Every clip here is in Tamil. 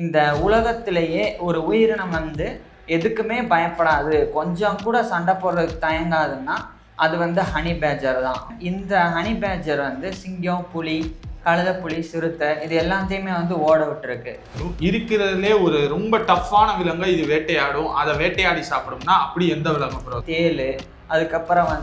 இந்த உலகத்திலேயே ஒரு உயிரினம் எதுக்குமே பயப்படாது, கொஞ்சம் கூட சண்டை போடுறதுக்கு தயங்காதுன்னா அது ஹனி பேட்ஜர் தான். இந்த ஹனி பேட்ஜர் சிங்கம், புலி, கழுதைப்புலி, சிறுத்தை இது எல்லாத்தையுமே ஓட விட்டுருக்கு. இருக்கிறதுலே ஒரு ரொம்ப டஃப்பான விலங்கை இது வேட்டையாடும். அதை வேட்டையாடி சாப்பிடும்னா அப்படி எந்த விலங்கு? தேள், அதுக்கப்புறம்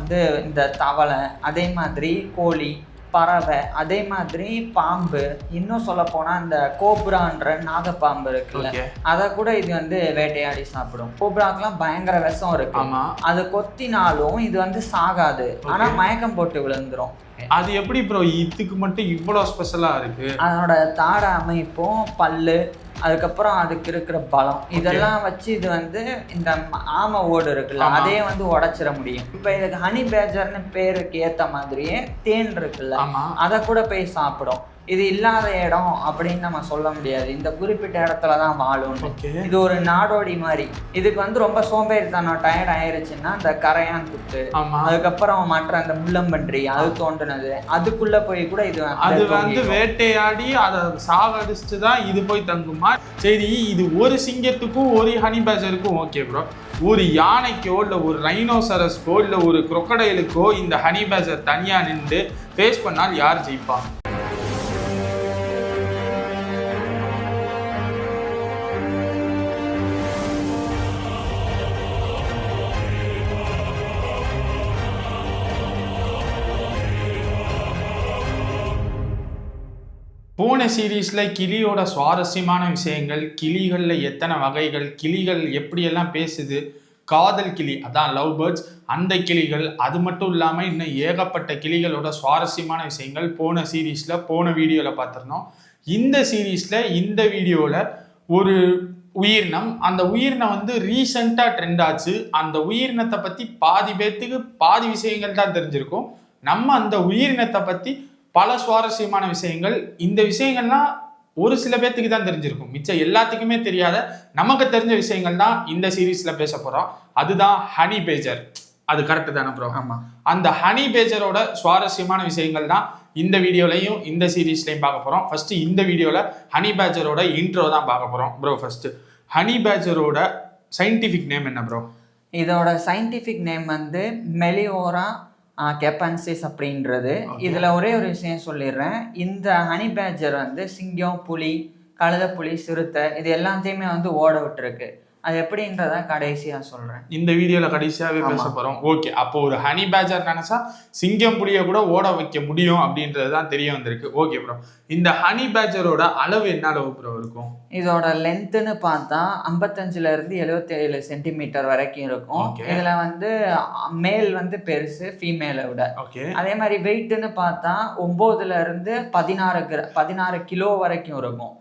இந்த தவளை, அதே மாதிரி கோழி, பறவை, அதே மாதிரி பாம்பு, இன்னும் சொல்ல போனா இந்த கோப்ரான்ற நாகப்பாம்பு இருக்குல்ல, அதை கூட இது வேட்டையாடி சாப்பிடும். கோப்ராக்கெல்லாம் பயங்கர விஷம் இருக்கு. அது கொத்தினாலும் இது சாகாது, ஆனா மயக்கம் போட்டு விழுந்துரும். அது எப்படி ப்ரோ இதுக்கு மட்டும் இவ்வளவு ஸ்பெஷலா இருக்கு? அதனோட தாட அமைப்பும், பல்லு, அதுக்கப்புறம் அதுக்கு இருக்கிற பலம், இதெல்லாம் வச்சு இது இந்த ஆமை ஓடு இருக்குல்ல, அதே உடைச்சிட முடியும். இப்ப இதுக்கு ஹனி பேட்ஜர்னு பேருக்கு ஏத்த மாதிரியே தேன் இருக்குல்ல, அதை கூட போய் சாப்பிடும். இது இல்லாத இடம் அப்படின்னு நம்ம சொல்ல முடியாது, இந்த குறிப்பிட்ட இடத்துலதான் வாழும். இது ஒரு நாடோடி மாதிரி. இதுக்கு ரொம்ப சோம்பேறித்தனம், டயர்ட் ஆயிருச்சுன்னா இந்த கரையான் குத்து, அதுக்கப்புறம் மற்ற அந்த முள்ளம்பன்றி அது தோன்றுனது, அதுக்குள்ள போய் கூட அது வேட்டையாடி அதை சாகடிச்சுட்டு தான் இது போய் தங்குமா? சரி, இது ஒரு சிங்கத்துக்கும் ஒரு ஹனி பேட்ஜருக்கும் ஓகே ப்ரோ, ஒரு யானைக்கோ இல்லை ஒரு ரைனோசரஸ்க்கோ இல்லை ஒரு குரோக்கடைலுக்கோ இந்த ஹனி பேட்ஜர் தனியா நின்று ஃபேஸ் பண்ணால் யார் ஜெயிப்பாங்க? போன சீரீஸில் கிளியோட சுவாரஸ்யமான விஷயங்கள், கிளிகளில் எத்தனை வகைகள், கிளிகள் எப்படியெல்லாம் பேசுது, காதல் கிளி அதான் லவ் பேர்ட்ஸ், அந்த கிளிகள், அது மட்டும் இல்லாமல் இன்னும் ஏகப்பட்ட கிளிகளோட சுவாரஸ்யமான விஷயங்கள் போன சீரீஸில் போன வீடியோவில் பார்த்துருந்தோம். இந்த சீரீஸில் இந்த வீடியோவில் ஒரு உயிரினம், அந்த உயிரினம் ரீசெண்டாக ட்ரெண்ட் ஆச்சு. அந்த உயிரினத்தை பற்றி பாதி பேர்த்துக்கு பாதி விஷயங்கள் தான் தெரிஞ்சிருக்கும். நம்ம அந்த உயிரினத்தை பற்றி பல சுவாரஸ்யமான விஷயங்கள், இந்த விஷயங்கள்லாம் ஒரு சில பேர்த்துக்கு தான் தெரிஞ்சிருக்கும், மிச்சம் எல்லாத்துக்குமே தெரியாத நமக்கு தெரிஞ்ச விஷயங்கள் தான் இந்த சீரீஸ்ல பேச போறோம். அதுதான் ஹனி பேட்ஜர். அது கரெக்ட் தானே ப்ரோ? ஆமா. அந்த ஹனி பேட்ஜரோட சுவாரஸ்யமான விஷயங்கள் தான் இந்த வீடியோலையும் இந்த சீரீஸ்லையும் பார்க்க போறோம். ஃபர்ஸ்ட் இந்த வீடியோல ஹனி பேட்ஜரோட இன்ட்ரோ தான் பார்க்க போறோம் ப்ரோ. ஃபர்ஸ்ட் ஹனி பேட்ஜரோட சயின்டிபிக் நேம் என்ன ப்ரோ? இதோட சயின்டிபிக் நேம் மெலியோரா கெப்பன்சிஸ் அப்படின்றது. இதில் ஒரே ஒரு விஷயம் சொல்லிடுறேன், இந்த ஹனி பேட்ஜர் சிங்கம், புலி, கழுதைப்புலி, சிறுத்தை இது எல்லாத்தையுமே ஓட விட்டுருக்கு. அது எப்படின்றத கடைசியா சொல்றேன், இந்த வீடியோல கடைசியாவே பேச போறோம். ஓகே, அப்போ ஒரு ஹனி பேட்ஜர் நினைச்சா சிங்கம், புலியை கூட ஓட வைக்க முடியும் அப்படின்றதுதான் தெரிய வந்திருக்கு. ஓகே ப்ரோ, இந்த ஹனி பேட்ஜரோட அளவு என்ன அளவு ப்ரோ இருக்கும்? இதோட லென்த்துன்னு பார்த்தா 55 இருந்து 77 சென்டிமீட்டர் வரைக்கும் இருக்கும். இதுல மேல் பெருசு ஃபீமேலை விட. அதே மாதிரி வெயிட்னு பார்த்தா 9 இருந்து 16 கிலோ வரைக்கும் இருக்கும்.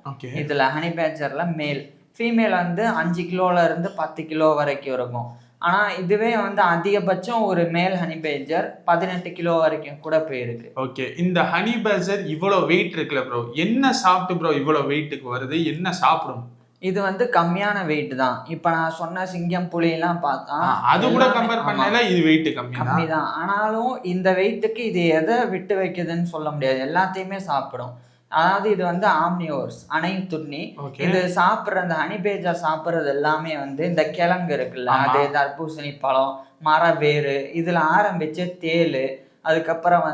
இதுல ஹனி பேட்ஜர்ல மேல், ஃபீமேல் 5 கிலோல இருந்து 10 கிலோ வரைக்கும் இருக்கும். ஆனா இதுவே அதிகபட்சம் ஒரு மேல் ஹனி பேட்ஜர் 18 கிலோ வரைக்கும் கூட போயிருக்கு. ஓகே, இந்த ஹனி பேட்ஜர் இவ்வளவு வெயிட் இருக்குல்ல ப்ரோ, என்ன சாப்பிட்டு ப்ரோ இவ்வளவு வெயிட்டுக்கு வருது? என்ன சாப்பிடும்? இது கம்மியான வெயிட் தான். இப்ப நான் சொன்ன சிங்கம், புலி எல்லாம் பார்த்தா அது கூட கம்பேர் பண்ணல இது வெயிட் கம்மி தான். ஆனாலும் இந்த வெயிட்டுக்கு இது எதை விட்டு வைக்குதுன்னு சொல்ல முடியாது, எல்லாத்தையுமே சாப்பிடும். அதாவது இது ஆம்னிவோர்ஸ், அனைத்துண்ணி. இது சாப்பிட்ற அந்த ஹனி பேட்ஜர் சாப்பிட்றது எல்லாமே இந்த கிழங்கு இருக்குல்ல, அது தர்பூசணி பழம், மர வேறு, இதுல ஆரம்பிச்சு தேள், அதுக்கப்புறம்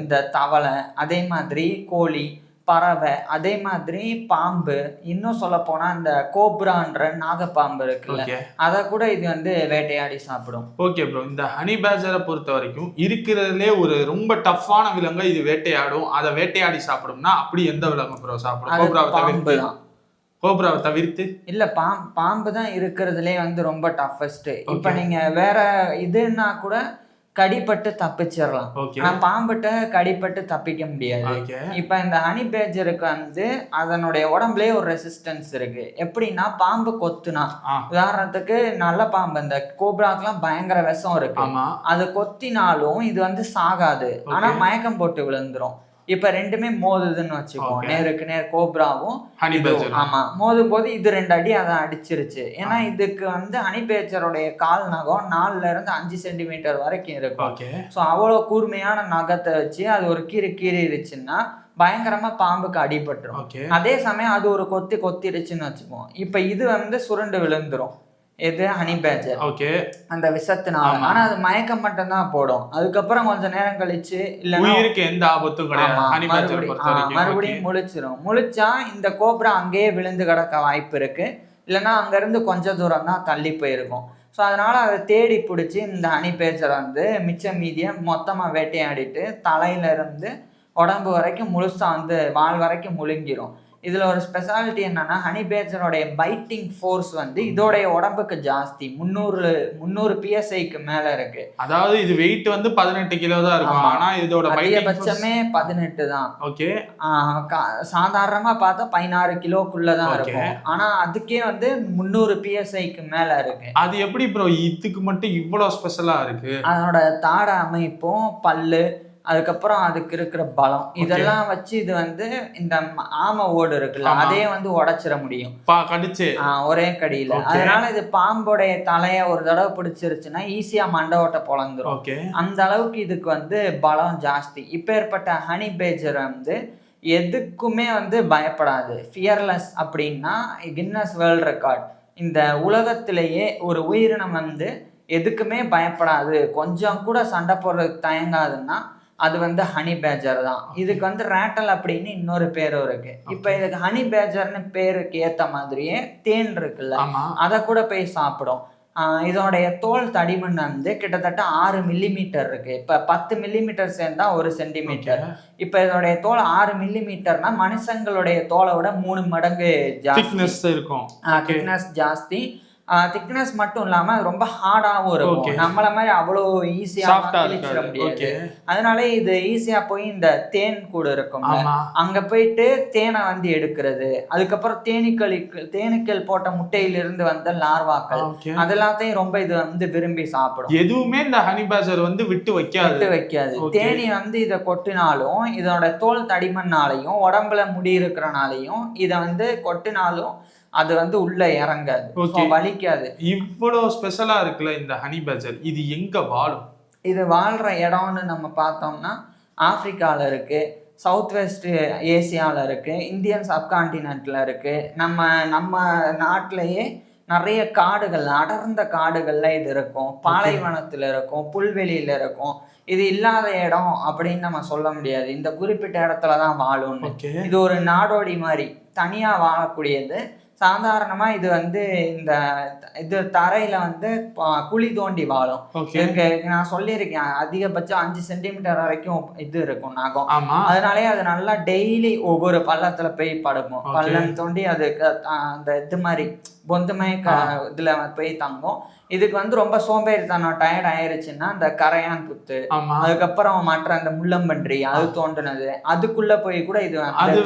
இந்த தவளை, அதே மாதிரி கோழி, பறவை, அதே மாதிரி பாம்பு, இன்னும் சொல்ல போனா இந்த கோப்ரான்ற நாகப்பாம்பு இருக்குல்ல, அதை கூட இது வேட்டையாடி சாப்பிடும். ஓகே ப்ரோ, இந்த ஹனி பேட்ஜரை பொறுத்த வரைக்கும் இருக்கிறதுலே ஒரு ரொம்ப டஃப்பான விலங்கை இது வேட்டையாடும். அதை வேட்டையாடி சாப்பிடும்னா அப்படி எந்த விலங்கு ப்ரோ சாப்பிடும்? பாம்பு தான். கோப்ராவை தவிர்த்து இல்ல, பாம்பு தான் இருக்கிறதுலே ரொம்ப டஃபஸ்ட். இப்ப நீங்க வேற இதுன்னா கூட கடிப்பட்டு தப்பிச்சிடலாம், ஆனா பாம்புட்ட கடிப்பட்டு தப்பிக்க முடியாது. இப்ப இந்த ஹனி பேட்ஜருக்கு அதனுடைய உடம்புலயே ஒரு ரெசிஸ்டன்ஸ் இருக்கு. எப்படின்னா பாம்பு கொத்துனா, உதாரணத்துக்கு நல்ல பாம்பு இந்த கோப்ராக்கெல்லாம் பயங்கர விஷம் இருக்கு, அது கொத்தினாலும் இது சாகாது, ஆனா மயக்கம் போட்டு விழுந்துரும். இப்ப ரெண்டுமே மோதுதுன்னு வச்சுக்கோம், நேருக்கு நேர் கோப்ராவும் ஆமா மோதும் போது இது 2 அடி அதை அடிச்சிருச்சு. ஏன்னா இதுக்கு ஹனி பேட்ஜருடைய கால் நகம் 4 இருந்து 5 சென்டிமீட்டர் வரைக்கும் இருக்கும். ஸோ அவ்வளோ கூர்மையான நகத்தை வச்சு அது ஒரு கீறிடுச்சுன்னா பயங்கரமா பாம்புக்கு அடிபட்டுரும். அதே சமயம் அது ஒரு கொத்திருச்சுன்னு வச்சுக்குவோம். இப்ப இது வந்து சுருண்டு விழுந்துரும். எது ஹனி பேட்ஜர் அந்த விஷத்தினால. ஆனா அது மயக்கம் மட்டும் தான் போடும். அதுக்கப்புறம் கொஞ்ச நேரம் கழிச்சு இல்லைன்னா எந்த ஆபத்தும் கிடையாது, மறுபடியும் முழிச்சிரும். முழிச்சா இந்த கோப்ரா அங்கேயே விழுந்து கிடக்க வாய்ப்பு இருக்கு, இல்லைன்னா அங்க இருந்து கொஞ்ச தூரம் தான் தள்ளி போயிருக்கும். ஸோ அதனால அதை தேடி பிடிச்சி இந்த ஹனி பேட்ஜரை வந்து மிச்ச மீதியை மொத்தமா வேட்டையாடிட்டு தலையில இருந்து உடம்பு வரைக்கும் முழுசா வந்து வால் வரைக்கும் முழுங்கிரும். இதுல ஒரு ஸ்பெஷாலிட்டி என்னன்னா, ஹனி பேட்ஜரோடைய பைட்டிங் ஃபோர்ஸ் வந்து இதோடைய உடம்புக்கு ஜாஸ்தி, 300 PSIக்கு மேல இருக்கு. அதாவது இது வெயிட் வந்து 18 கிலோ தான் இருக்கும், ஆனா இதோட அதிகபட்சமே 18 தான். சாதாரணமா பார்த்தா 16 கிலோக்குள்ளதான் இருக்கும். ஆனா அதுக்கே வந்து 300 PSIக்கு மேல இருக்கு. அது எப்படி ப்ரோ இதுக்கு மட்டும் இவ்வளவு ஸ்பெஷலா இருக்கு? அதோட தாடை அமைப்பும், பல்லு, அதுக்கப்புறம் அதுக்கு இருக்கிற பலம், இதெல்லாம் வச்சு இது வந்து இந்த ஆமை ஓடு இருக்குல்ல அதே வந்து உடைச்சிட முடியும் ஒரே கடியில. அதனால இது பாம்போடைய தலைய ஒரு தடவை பிடிச்சிருச்சுன்னா ஈஸியா மண்டை ஓட்ட பொழந்துரும். அந்த அளவுக்கு இதுக்கு வந்து பலம் ஜாஸ்தி. இப்ப ஏற்பட்ட ஹனி பேட்ஜர் வந்து எதுக்குமே வந்து பயப்படாது, ஃபியர்லெஸ். அப்படின்னா கின்னஸ் வேர்ல்ட் ரெக்கார்ட், இந்த உலகத்திலேயே ஒரு உயிரினம் வந்து எதுக்குமே பயப்படாது, கொஞ்சம் கூட சண்டை போடுறதுக்கு தயங்காதுன்னா அது வந்து ஹனி பேட்ஜர் தான். இதுக்கு வந்து ரேட்டல் அப்படின்னு இன்னொரு பேரும் இருக்கு. இப்ப இதுக்கு ஹனி பேட்ஜர்னு பேருக்கு ஏத்த மாதிரியே தேன் இருக்குல்ல, அதை கூட போய் சாப்பிடும். இதோடைய தோல் தடிமன் வந்து கிட்டத்தட்ட 6 மில்லிமீட்டர் இருக்கு. இப்ப 10 மில்லிமீட்டர் சேர்ந்தா 1 சென்டிமீட்டர். இப்ப இதோடைய தோல் 6 மில்லிமீட்டர்னா மனுஷங்களுடைய தோலை விட 3 மடங்கு ஜாஸ்தி இருக்கும். திக்னஸ் ஜாஸ்தி. திக்னஸ் மட்டும் இல்லாம அது ரொம்ப ஹார்டாகவும் இருக்கும். நம்மள மாதிரி அவ்வளோ ஈஸியா கிழிச்சிட முடியாது. அதனால இது ஈஸியா போய் இந்த தேன் கூடு இருக்கும், அங்க போயிட்டு தேனை வந்து எடுக்கிறது. அதுக்கப்புறம் தேனீக்கள் போட்ட முட்டையிலிருந்து வந்த லார்வாக்கள் அதெல்லாத்தையும் ரொம்ப இது வந்து விரும்பி சாப்பிடும். எதுவுமே இந்த ஹனி பேட்ஜர் வந்து விட்டு வைக்காது. தேனி வந்து இதை கொட்டினாலும் இதோட தோல் தடிமன்னாலையும் உடம்புல முடி இருக்கிறனாலையும் இதை வந்து கொட்டினாலும் அது வந்து உள்ள இறங்காது, வலிக்காது. இவ்வளவு ஸ்பெஷலா இருக்குல்ல இந்த ஹனி பேட்ஜர், இது எங்க வாழும்? இது வாழ்ற இடம்னு நம்ம பார்த்தோம்னா ஆப்பிரிக்கால இருக்கு, சவுத் வெஸ்ட் ஏசியாவில் இருக்கு, இந்தியன் சப்கான்டினென்ட்ல இருக்கு. நம்ம நாட்டிலேயே நிறைய காடுகள், அடர்ந்த காடுகள்ல இது இருக்கும், பாலைவனத்துல இருக்கும், புல்வெளியில இருக்கும். இது இல்லாத இடம் அப்படின்னு நம்ம சொல்ல முடியாது. இந்த குறிப்பிட்ட இடத்துலதான் வாழும்னு. இது ஒரு நாடோடி மாதிரி தனியா வாழக்கூடியது. சாதாரணமா இது வந்து இது தரையில வந்து குழி தோண்டி வாழும். நான் சொல்லியிருக்கேன் அதிகபட்சம் 5 சென்டிமீட்டர் வரைக்கும் இது இருக்கும் நகம். அதனாலே அது நல்லா டெய்லி ஒவ்வொரு பள்ளத்துல போய் படுக்கும். பள்ளம் தோண்டி அதுக்கு அந்த இது மாதிரி பொந்துமை இதுல போய் தங்கும். இதுக்கு வந்து ரொம்ப சோம்பேறித்தனம், டயர்ட் ஆயிருச்சுன்னா அந்த கரையான் புத்து, அதுக்கப்புறம் மற்ற அந்த முள்ளம்பன்றி அது தோன்றுனது அதுக்குள்ள போய் கூட இது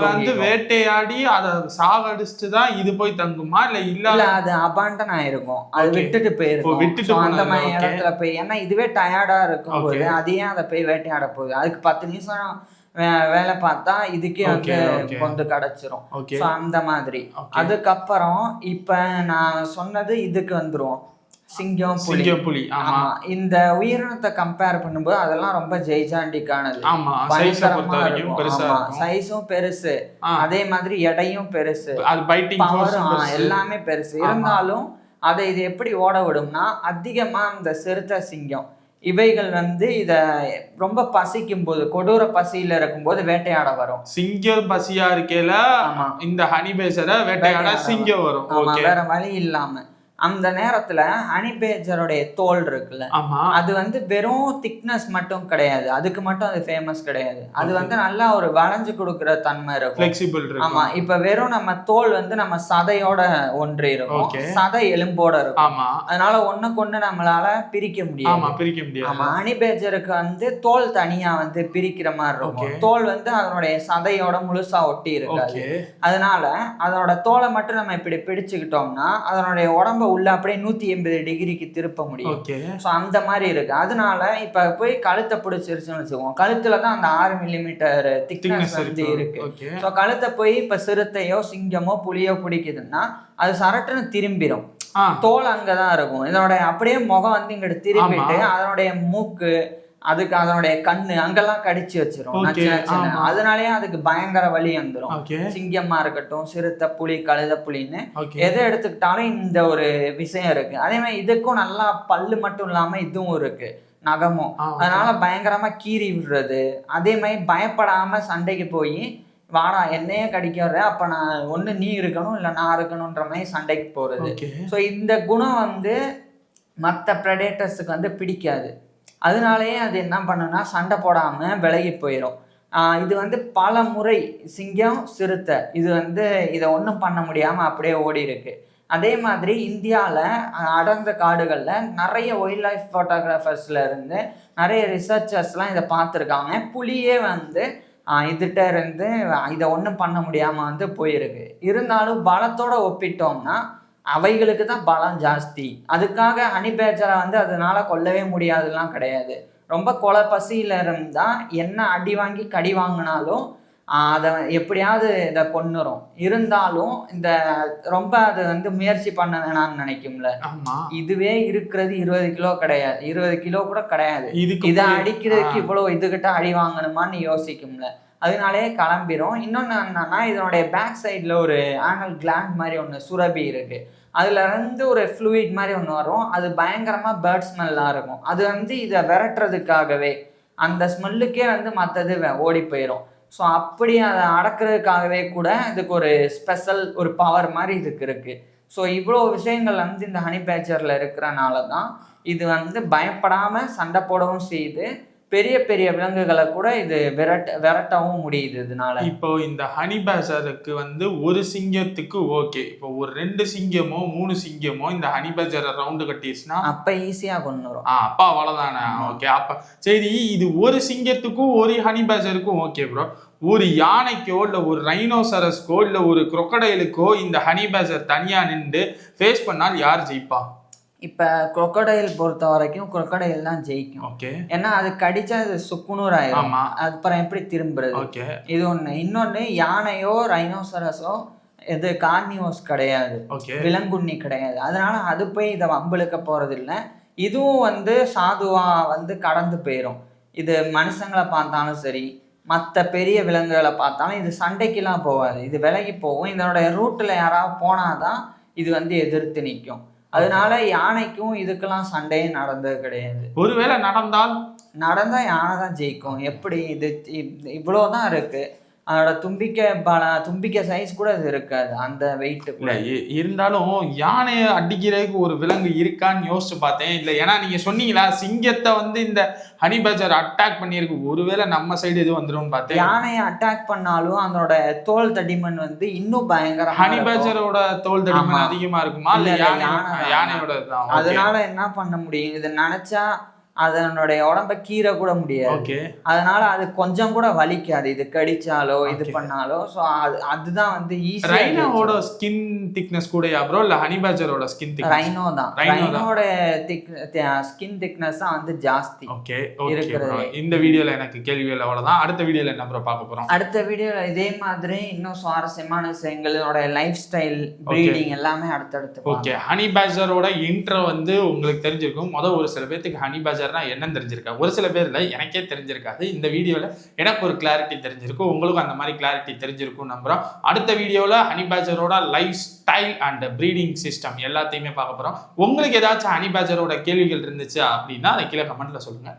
வந்து வேட்டையாடி அதை சாகடிச்சுதான் இது போய் தங்குமா இல்ல அது அபாண்டன் ஆயிருக்கும், அது விட்டுட்டு போயிருக்கும் அந்த மாதிரி இடத்துல போய். ஏன்னா இதுவே டயர்டா இருக்கும் போது அதையே அதை போய் வேட்டையாட போகுது. அதுக்கு 10 நிமிஷம் வேலை பார்த்தா இதுக்கே வந்து கொண்டு கிடைச்சிரும். அந்த மாதிரி. அதுக்கப்புறம் இப்ப நான் சொன்னது இதுக்கு வந்துரும் சிங்கம், புலி. ஆமா, இந்த உயிரினத்தை கம்பேர் பண்ணும்போது அதெல்லாம் ரொம்ப ஜெய்ஜாண்டிக்கானது. சைஸும் பெருசு, அதே மாதிரி எடையும் பெருசு, எல்லாமே பெருசு. இருந்தாலும் அதை இது எப்படி ஓட விடும்னா, அதிகமா இந்த சிறுத்தை, சிங்கம் இவைகள் வந்து இத ரொம்ப பசிக்கும் போது, கொடூர பசியில இருக்கும்போது வேட்டையாட வரும். சிங்கம் பசியா இருக்கேல இந்த ஹனி பேட்ஜரை வேட்டையாட சிங்கம் வரும். வேற வழி இல்லாம அந்த நேரத்துல ஹனி பேட்ஜருடைய தோல் இருக்குல்ல, அது வந்து வெறும் திக்னஸ் மட்டும் கிடையாது, அதுக்கு மட்டும் அது ஃபேமஸ் கிடையாது. அது வந்து நல்லா ஒரு வளைஞ்சு கொடுக்குற தன்மை இருக்கும். ஆமா, இப்ப வெறும் நம்ம தோல் வந்து நம்ம சதையோட ஒன்று இருக்கும், சதை எலும்போட இருக்கும். அதனால ஒண்ணுக்கு நம்மளால பிரிக்க முடியாது. ஆமா, ஹனி பேட்ஜருக்கு வந்து தோல் தனியா வந்து பிரிக்கிற மாதிரி இருக்கும். தோல் வந்து அதனுடைய சதையோட முழுசா ஒட்டி இருக்காது. அதனால அதோட தோலை மட்டும் நம்ம இப்படி பிடிச்சுக்கிட்டோம்னா அதனுடைய உடம்பு உள்ள அப்படியே 180 டிகிரிக்கு திருப்ப முடியும். சோ அந்த மாதிரி இருக்கு. அதனால இப்ப போய் கழுத்தை பிடிச்சிருச்சுன்னு வச்சுக்கோங்க, கழுத்துலதான் அந்த 6 மில்லிமீட்டர் திக்னஸ் வந்து இருக்கு. சோ கழுத்தை போய் இப்ப சிறுத்தையோ சிங்கமோ புலியோ பிடிக்குதுன்னா அது சரட்டுன்னு திரும்பிடும், தோல் அங்கதான் இருக்கும். இதோட அப்படியே முகம் வந்து இங்கிட்ட திரும்பிட்டு அதனுடைய மூக்கு அதுக்கு அதனுடைய கண்ணு அங்கெல்லாம் கடிச்சு வச்சிரும். அதனாலயே அதுக்கு பயங்கர வலி வந்துடும். சிங்கமா இருக்கட்டும், சிறுத்தை, புலி, கழுத புலின்னு எதை எடுத்துக்கிட்டாலும் இந்த ஒரு விஷயம் இருக்கு. அதே மாதிரி இதுக்கும் நல்லா பல்லு மட்டும் இல்லாம இதுவும் இருக்கு, நகமும். அதனால பயங்கரமா கீறி விடுறது. அதே மாதிரி பயப்படாம சண்டைக்கு போய் வாடா என்னையே கடிக்க வர்ற, அப்ப நான் ஒண்ணு நீ இருக்கணும் இல்ல நான் இருக்கணும்ன்ற மாதிரி சண்டைக்கு போறது. ஸோ இந்த குணம் வந்து மற்ற ப்ரெடேட்டர்ஸுக்கு வந்து பிடிக்காது. அதனாலேயே அது என்ன பண்ணுன்னா சண்டை போடாம விலகி போயிடும். இது வந்து பல முறை சிங்கம், சிறுத்தை இது வந்து இதை ஒன்றும் பண்ண முடியாம அப்படியே ஓடி இருக்கு. அதே மாதிரி இந்தியாவில் அடர்ந்த காடுகளில் நிறைய வைல்ட் லைஃப் ஃபோட்டோகிராஃபர்ஸ்ல இருந்து நிறைய ரிசர்ச்சர்ஸ்லாம் இதை பார்த்துருக்காங்க. புலியே வந்து இதுகிட்ட இருந்து இதை ஒன்றும் பண்ண முடியாமல் வந்து போயிருக்கு. இருந்தாலும் பலத்தோட ஒப்பிட்டோம்னா அவைகளுக்கு தான் பலம் ஜாஸ்தி. அதுக்காக ஹனி பேட்ஜரை வந்து அதனால கொல்லவே முடியாதுலாம் கிடையாது. ரொம்ப கொலை பசியில் இருந்தால் என்ன அடி வாங்கி கடி வாங்கினாலும் அதை எப்படியாவது இதை கொன்னுரும். இருந்தாலும் இந்த ரொம்ப அது வந்து முயற்சி பண்ண வேணாம்னு நினைக்கும்ல. இதுவே இருக்கிறது 20 கிலோ கிடையாது, 20 கிலோ கூட கிடையாது. இதை அடிக்கிறதுக்கு இவ்வளோ இதுகிட்ட அடி வாங்கணுமான்னு யோசிக்கும்ல. அதனாலே கிளம்பிடும். இன்னொன்று என்னன்னா, இதனுடைய பேக் சைடில் ஒரு ஆனல் கிளாண்ட் மாதிரி ஒன்று சுரபி இருக்கு. அதுல இருந்து ஒரு ஃப்ளூயிட் மாதிரி ஒன்று வரும். அது பயங்கரமா பேர்ட் ஸ்மெல்லாக இருக்கும். அது வந்து இதை விரட்டுறதுக்காகவே, அந்த ஸ்மெல்லுக்கே வந்து மற்றது ஓடி போயிடும். ஸோ அப்படி அதை அடக்கிறதுக்காகவே கூட இதுக்கு ஒரு ஸ்பெஷல் ஒரு பவர் மாதிரி இதுக்கு இருக்குது. ஸோ இவ்வளோ விஷயங்கள் வந்து இந்த ஹனி பேட்ஜரில் இருக்கிறனால தான் இது வந்து பயப்படாமல் சண்டை போடவும் செய்யுது. பெரிய பெரிய விலங்குகளை கூட இது விரட்டவும் முடியுது இதனால. இப்போ இந்த ஹனி பேட்ஜருக்கு வந்து ஒரு சிங்கத்துக்கு ஓகே, இப்போ ஒரு 2 சிங்கமோ 3 சிங்கமோ இந்த ஹனி பேட்ஜரை ரவுண்டு கட்டிடுச்சுன்னா அப்ப ஈஸியா கொண்டு வரும். அப்பா அவ்வளவுதானே. ஓகே, அப்ப சரி, இது ஒரு சிங்கத்துக்கும் ஒரு ஹனி பேட்ஜருக்கும் ஓகே ப்ரோ. ஒரு யானைக்கோ இல்லை ஒரு ரைனோசரஸ்க்கோ இல்லை ஒரு குரோக்கடைலுக்கோ இந்த ஹனி பேட்ஜர் தனியா நின்று ஃபேஸ் பண்ணால் யார் ஜெயிப்பா? இப்போ குரோக்கடைல் பொறுத்த வரைக்கும் குரோக்கடைல் தான் ஜெயிக்கும். ஓகே, ஏன்னா அது கடிச்சா அது சுக்குநூறு ஆயிடும். அப்புறம் எப்படி திரும்புறது? ஓகே, இது ஒன்று. இன்னொன்று, யானையோ ரைனோசரஸோ இது கார்னிவோஸ் கிடையாது, விலங்குண்ணி கிடையாது. அதனால அது போய் இதை வம்பிழுக்க போறது இல்லை. இதுவும் வந்து சாதுவா வந்து கடந்து போயிடும். இது மனுஷங்களை பார்த்தாலும் சரி, மற்ற பெரிய விலங்குகளை பார்த்தாலும் இது சண்டைக்கெல்லாம் போகாது, இது விலகி போகும். இதனுடைய ரூட்டில் யாராவது போனாதான் இது வந்து எதிர்த்து நிற்கும். அதனால யானைக்கும் இதுக்கெல்லாம் சண்டையே நடந்தது கிடையாது. ஒருவேளை நடந்தா யானை தான் ஜெயிக்கும். எப்படி இது இவ்வளோதான் இருக்கு. அதோட தும்பிக்கை சைஸ் கூட இது இருக்காது, அந்த வெயிட் கூட. இருந்தாலும் யானையை அடிக்கிறதுக்கு ஒரு விலங்கு இருக்கான்னு யோசிச்சு பார்த்தேன். இல்லை, ஏன்னா நீங்க சொன்னீங்களா சிங்கத்தை வந்து இந்த ஹனி பேட்ஜர் அட்டாக் பண்ணியிருக்கு, ஒருவேளை நம்ம சைடு எதுவும் வந்துடும் பார்த்தேன். யானையை அட்டாக் பண்ணாலும் அதோட தோல் தடிமன் வந்து இன்னும் பயங்கர. ஹனி பேட்ஜரோட தோல் தடிமன் அதிகமா இருக்குமா? இல்ல யானையோட? அதனால என்ன பண்ண முடியும், இதை நினைச்சா அதனுடைய உடம்ப கீரை கூட முடியாது. அதனால அது கொஞ்சம் கூட வலிக்காது இது கடிச்சாலோ இது பண்ணாலோ. ஸோ அதுதான் வந்து ரைனோட ஸ்கின் திக்னஸ் கூட ப்ரோ, இல்ல ஹனி பேட்ஜரோட ஸ்கின் திக்னஸ்? ரைனோ தான். ரைனோட ஸ்கின் திக்னஸ் தான் வந்து ஜாஸ்தி. ஓகே, இருக்கிறது. இந்த வீடியோல எனக்கு கேள்விகள் அவ்வளவுதான். அடுத்த வீடியோல என்ன ப்ரோ பார்க்க போறோம்? அடுத்த வீடியோல இதே மாதிரி இன்னும் சுவாரஸ்யமான விஷயங்களோட லைஃப் ஸ்டைல், ப்ரீடிங் எல்லாமே அடுத்தடுத்து. ஓகே, ஹனி பேட்ஜரோட இன்ட்ரோ வந்து உங்களுக்கு தெரிஞ்சிருக்கும். ஒரு சில பேருக்கு ஹனி பேட்ஜர் என்னன்னு தெரிஞ்சிருக்கா, ஒரு சில பேர்ல எனக்கே தெரிஞ்சிருக்காது. இந்த வீடியோல எனக்கு ஒரு கிளாரிட்டி தெரிஞ்சிருக்கும், உங்களுக்கும் அந்த மாதிரி கிளாரிட்டி தெரிஞ்சிருக்கும் நம்புறோம். அடுத்த வீடியோல ஹனி பேட்ஜரோட life style and breeding system எல்லாத்தையுமே பார்க்க போறோம். உங்களுக்கு ஏதாச்சும் ஹனி பேட்ஜரோட கேள்விகள் இருந்துச்சு அப்படின்னா அதை கீழே கமெண்ட்ல சொல்லுங்க.